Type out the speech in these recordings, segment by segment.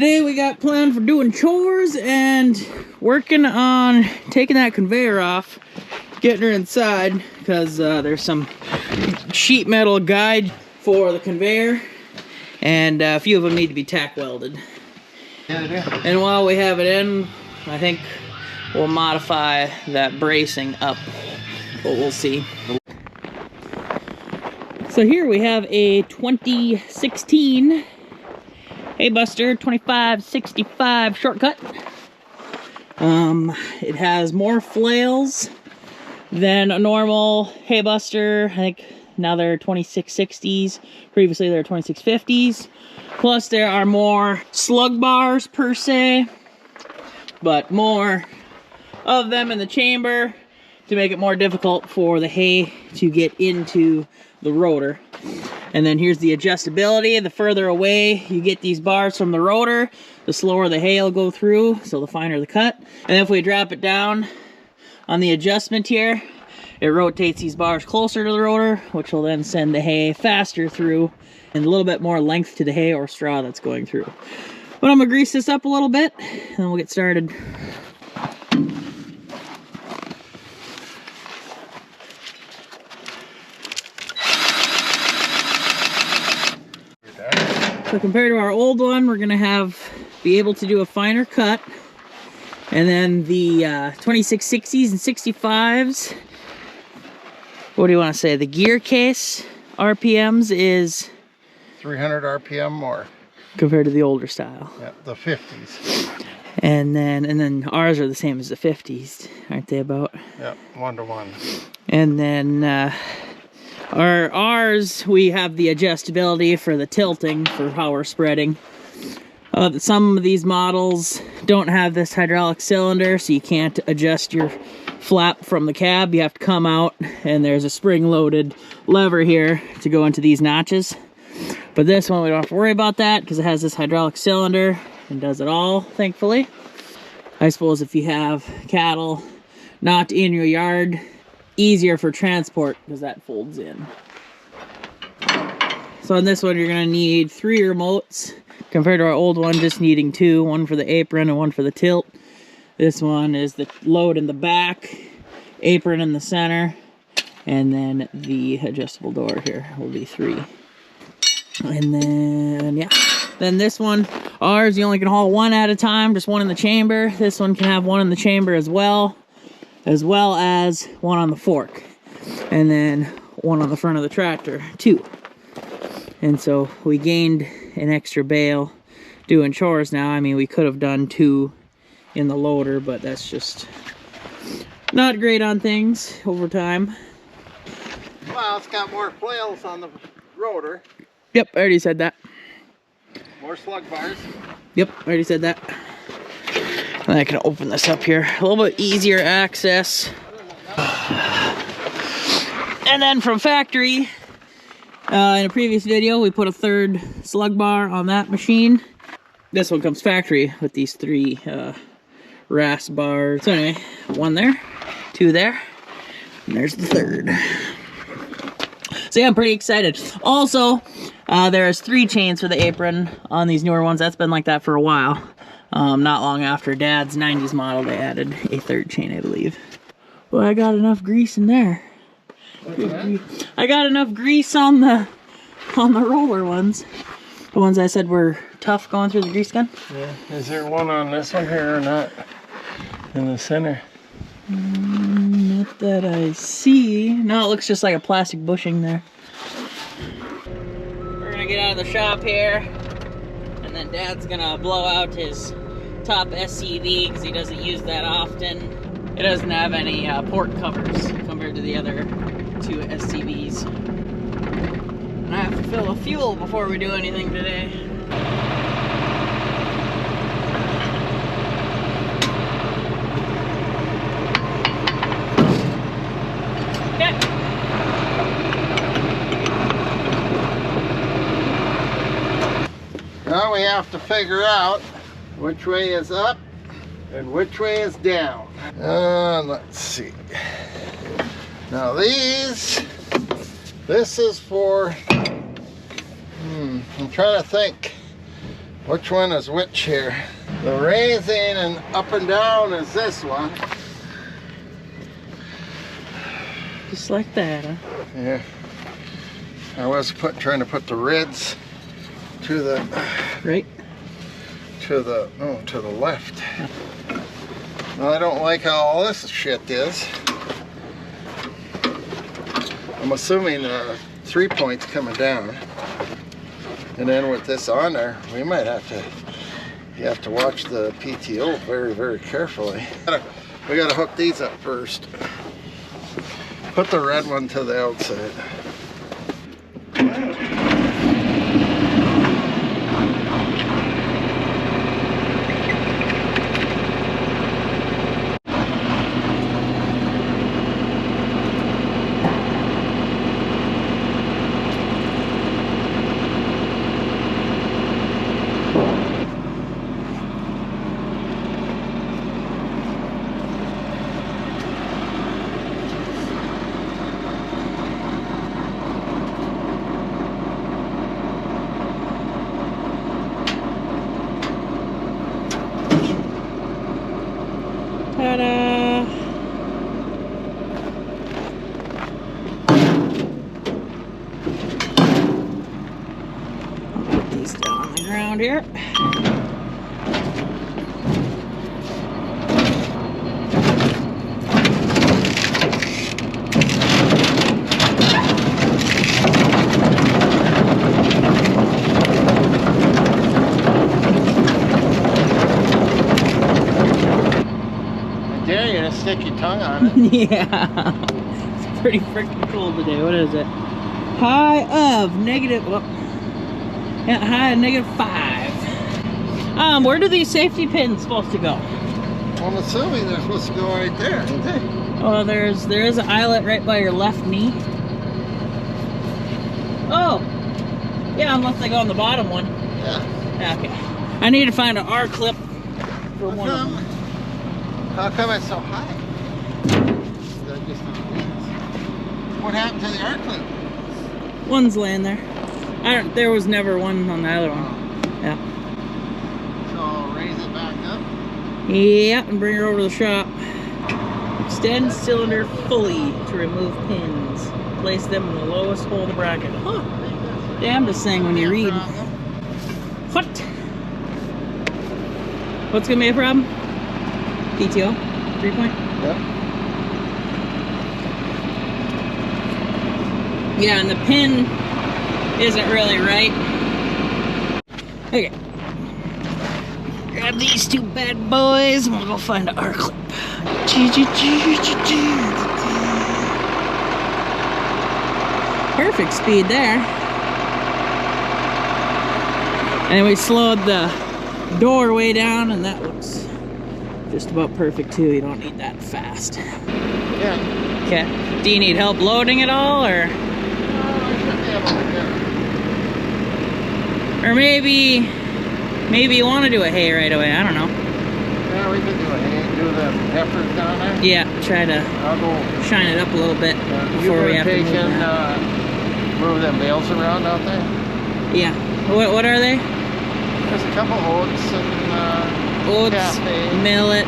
Today we got planned for doing chores and working on taking that conveyor off, getting her inside, because there's some sheet metal guide for the conveyor, and a few of them need to be tack welded. And while we have it in, I think we'll modify that bracing up, but we'll see. So here we have a 2016 Haybuster 2565 shortcut. It has more flails than a normal Haybuster. I think now they're 2660s. Previously they're 2650s. Plus there are more slug bars per se, but more of them in the chamber to make it more difficult for the hay to get into the rotor. And then here's the adjustability. The further away you get these bars from the rotor, the slower the hay will go through, so the finer the cut. And if we drop it down on the adjustment here, it rotates these bars closer to the rotor, which will then send the hay faster through and a little bit more length to the hay or straw that's going through. But I'm gonna grease this up a little bit and then we'll get started. So compared to our old one, we're gonna be able to do a finer cut. And then the 2660s and 65s, what do you want to say? The gear case RPMs is 300 RPM more compared to the older style. Yeah, the 50s. And then ours are the same as the 50s, aren't they about? Yeah, 1-to-1. And then ours, we have the adjustability for the tilting for how we're spreading. Some of these models don't have this hydraulic cylinder, so you can't adjust your flap from the cab. You have to come out, and there's a spring-loaded lever here to go into these notches. But this one, we don't have to worry about that because it has this hydraulic cylinder and does it all, thankfully. I suppose if you have cattle not in your yard, easier for transport because that folds in. So on this one you're going to need 3 remotes compared to our old one just needing 2, one for the apron and one for the tilt. This one is the load in the back, apron in the center, and then the adjustable door here will be 3. And then yeah, then this one, ours you only can haul 1 at a time, just 1 in the chamber. This one can have 1 in the chamber as well as 1 on the fork, and then 1 on the front of the tractor, 2. And so we gained an extra bale doing chores now. I mean, we could have done 2 in the loader, but that's just not great on things over time. Well, it's got more flails on the rotor. Yep, I already said that. More slug bars. Yep, I already said that. And I can open this up here. A little bit easier access. And then from factory, in a previous video, we put a 3rd slug bar on that machine. This one comes factory with these 3 rasp bars. So anyway, 1 there, 2 there, and there's the 3rd. So yeah, I'm pretty excited. Also, there's 3 chains for the apron on these newer ones. That's been like that for a while. Not long after Dad's 90s model, they added a 3rd chain, I believe. Well, I got enough grease in there. I got enough grease on the roller ones. The ones I said were tough going through the grease gun. Yeah. Is there one on this one here or not? In the center? Not that I see. No, it looks just like a plastic bushing there. We're gonna get out of the shop here, and then Dad's gonna blow out his top SCV because he doesn't use that often. It doesn't have any port covers compared to the other 2 SCVs. And I have to fill the fuel before we do anything today. Okay. Now we have to figure out which way is up and which way is down. Let's see. Now this is for, I'm trying to think Which one is which here? The raising and up and down is this one. Just like that, huh? Yeah. I was trying to put the reds to the right to the left. Well, I don't like how all this shit is. I'm assuming 3 points coming down, and then with this on there, we might have to. You have to watch the PTO very, very carefully. We gotta hook these up first. Put the red one to the outside. Ta-da! I'll put these down on the ground here. Stick your tongue on it. Yeah, it's pretty freaking cold today. What is it? High of negative. Well, yeah, high of -5. Where do these safety pins supposed to go? Well, I'm assuming they're supposed to go right there, aren't they? Oh, there is an eyelet right by your left knee. Oh, yeah, unless they go on the bottom one. Yeah. Okay. I need to find an R clip for one of them. How come it's so high? Is that just the wheels? What happened to the arc clip? One's laying there. There was never one on the other one. Yeah. So I'll raise it back up? Yeah, and bring her over to the shop. Extend cylinder fully to remove pins. Place them in the lowest hole of the bracket. Huh. Damnedest thing when you read. What? What's gonna be a problem? PTO? 3 point? Yep. Yeah, and the pin isn't really right. Okay. Grab these two bad boys and we'll go find an R clip. Perfect speed there. And we slowed the doorway down and that looks just about perfect too. You don't need that fast. Yeah. Okay. Do you need help loading it all, or? I should be able to get it. Or maybe you want to do a hay right away. I don't know. Yeah, we could do a hay, do the heifers down there. Yeah, try to I'll go. shine it up a little bit before we have to move that. Move them bales around out there. Yeah. What are they? There's a couple oats and Oats, cafe. millet,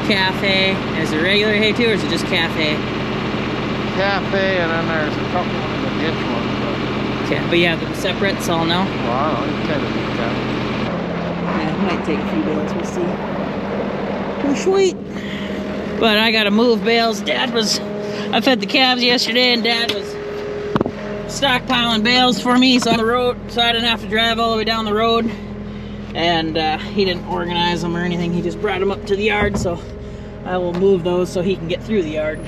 cafe. Is it regular hay too, or is it just cafe? Cafe, and then there's a couple in the ditch ones. Okay, but you have them separate, so I'll know. Well, I don't know, you kind of do that. Yeah, it might take a few days, we'll see. Oh, sweet. But I gotta move bales. I fed the calves yesterday, and Dad was stockpiling bales for me, so on the road, so I didn't have to drive all the way down the road. And he didn't organize them or anything. He just brought them up to the yard, so I will move those so he can get through the yard.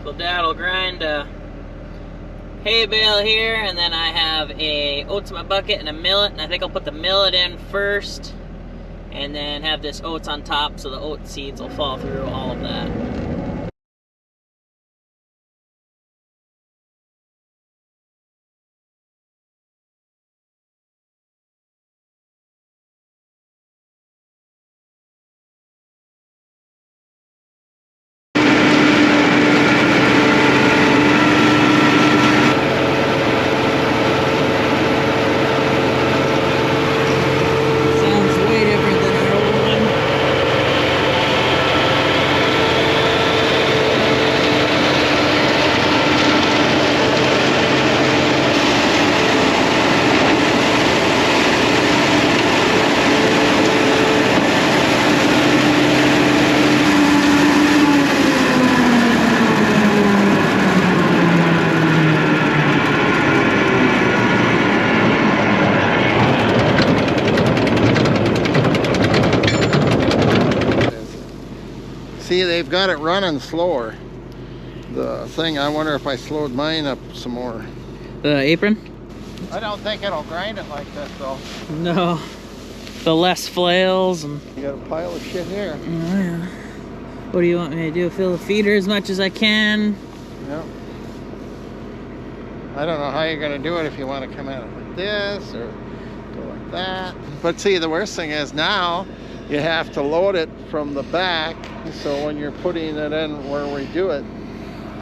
So Dad will grind a hay bale here, and then I have a oats in my bucket and a millet, and I think I'll put the millet in first and then have this oats on top so the oat seeds will fall through all of that. See, they've got it running slower. The thing, I wonder if I slowed mine up some more. The apron? I don't think it'll grind it like this though. No. The less flails and... You got a pile of shit here. Oh, yeah. What do you want me to do? Fill the feeder as much as I can? Yep. I don't know how you're going to do it, if you want to come at it like this or go like that. But see, the worst thing is now you have to load it from the back, so when you're putting it in where we do it,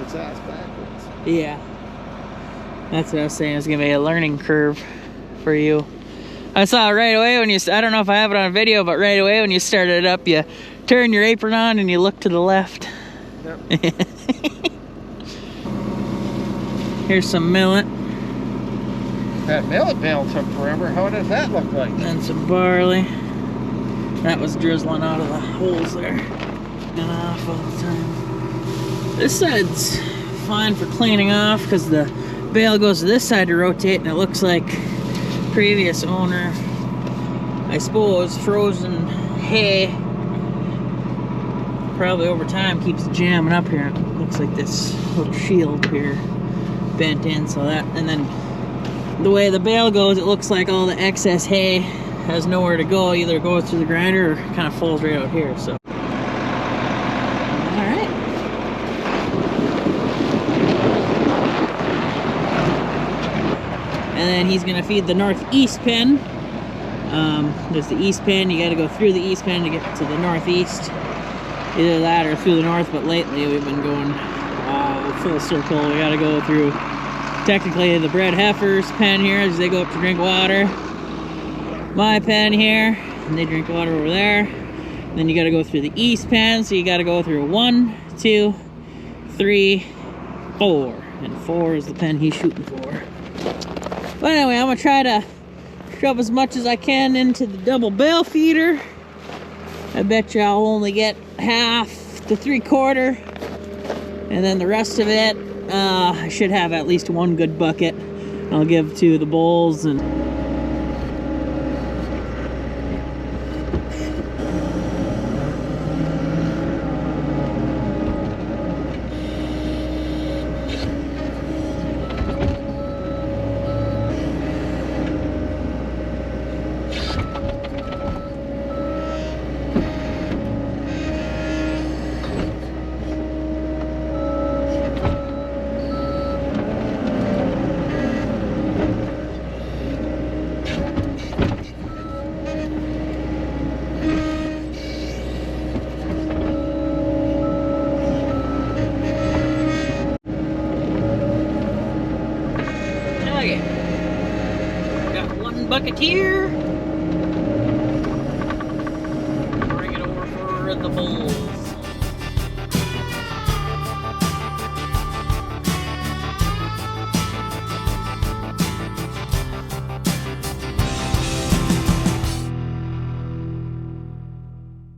it's ass backwards. Yeah. That's what I was saying. It's going to be a learning curve for you. I saw right away when you... I don't know if I have it on video, but right away when you started it up, you turn your apron on and you look to the left. Yep. Here's some millet. That millet bale took forever. How does that look like? And some barley. That was drizzling out of the holes there. And off all the time. This side's fine for cleaning off because the bale goes to this side to rotate, and it looks like previous owner, I suppose, frozen hay probably over time keeps jamming up here. It looks like this little shield here bent in, so that, and then the way the bale goes, it looks like all the excess hay has nowhere to go. Either goes through the grinder or kind of falls right out here. So, all right. And then he's gonna feed the northeast pen. There's the east pen. You got to go through the east pen to get to the northeast. Either that or through the north. But lately we've been going full circle. We got to go through technically the bred heifers pen here as they go up to drink water. My pen here, and they drink water over there. And then you got to go through the east pen, so you got to go through 1, 2, 3, 4, and 4 is the pen he's shooting for. But anyway, I'm gonna try to shove as much as I can into the double bale feeder. I bet you I'll only get half to 3/4, and then the rest of it, I should have at least one good bucket I'll give to the bulls. And bucket here. Bring it over for the bulls.